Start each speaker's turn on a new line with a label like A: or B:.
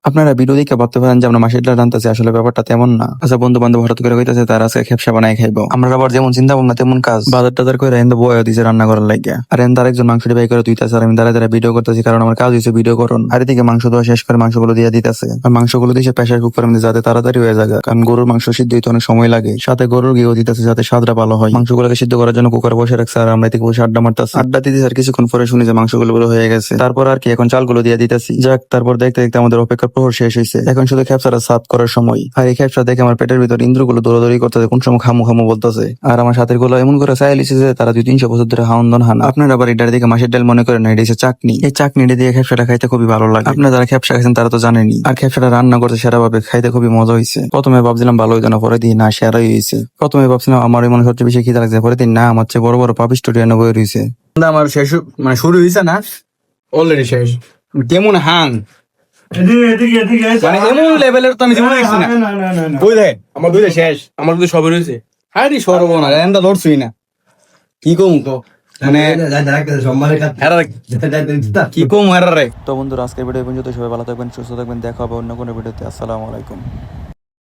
A: আপনারা ভিডিও দেখে ভাবতে পারেন যে আমরা মাসের ডাল রান্তাছি, আসলে ব্যাপারটা তেমন না। আচ্ছা, বন্ধু বান্ধব হঠাৎ করে কইতাছে তার আজকে খেপসা বানাই খাইবো। আমরা আবার যেমন চিন্তা ভাবনা তেমন কাজ, বাজার টাজার করে এনে বয়ে দিছে রান্না করার লাগিয়া। আর এন তার একজন মাংসটি বাই করে দিতেছে, আর আমি দাঁড়া দাঁড়া ভিডিও করতেছি, কারণ আমার কাজ হয়েছে ভিডিও করুন। আর এদিকে মাংস দেওয়া শেষ করে মাংসগুলো দিয়ে দিতেছে, আর মাংসগুলো দিয়ে প্রেসার কুকারের মধ্যে যাতে তাড়াতাড়ি হয়ে যায়, কারণ গরুর মাংস সিদ্ধ হইতে অনেক সময় লাগে। সাথে গরুর ঘিও দিতেছে যাতে স্বাদটা ভালো হয়। মাংসগুলোকে সিদ্ধ করার জন্য কুকারে বসে রাখছে, আর আমরা এদিকে বসে আড্ডা মারতেছি। আড্ডা দিতেছি, আর কিছুক্ষণ পরে শুনি যে মাংসগুলো হয়ে গেছে। তারপর আর কি, এখন চালগুলো দিয়ে দিতেছি। যাক, তারপর দেখতে দেখতে আমাদের অপেক্ষার প্রহর শেষ হয়েছে। এখন শুধু খেপসাটা সাফ করার সময়। আর এই খেপসা দেখে আমার পেটের ভিতর ইন্দ্রগুলো দৌড়াদৌড়ি করতেছে, কোন সময় খামু খামু বলতেছে। আর আমার সাথের গুলো এমন করে চাই লিছে যে তারা 200-300 বছর ধরে হাওন্দন হানা। আপনারা আবার এটার দিকে মাসের ডাল মনে করেন না, এটা হচ্ছে চাটনি। এই চাটনিটা দিয়ে খেপসাটা খাইতে খুবই ভালো লাগে। আপনারা যারা খেপসা খাইছেন তারা তো জানেনি। আর খেপসাটা রান্না করতে সেরা ভাবে খাইতে খুবই মজা হয়েছে। প্রথমে ভাবছিলাম ভালো হইতো না, পরে দিন না সেরাই হয়েছে। প্রথমে ভাবছিলাম আমার মনে সবচেয়ে বেশি খিদা লাগছে, পরে দিন না আমার চেয়ে বড় বড় পাপি স্টুডিও বই রয়েছে।
B: আমার শেষ মানে শুরু হয়েছে না, অলরেডি শেষ। কেমন হাং মানে এমন লেভেলের তো আমি জীবনে দেখছি না। বুঝলে আমার দুইটা শেষ, আমার দুই সবে রয়েছে। হ্যাঁ রে সরব না, এমন ধরছই না। কি কম তো মানে কি কম হেরা রে।
A: তো বন্ধুরা, আজকের ভিডিও পর্যন্ত সবাই ভালো থাকবেন, সুস্থ থাকবেন। দেখা হবে অন্য কোনো ভিডিওতে। আসসালামু আলাইকুম।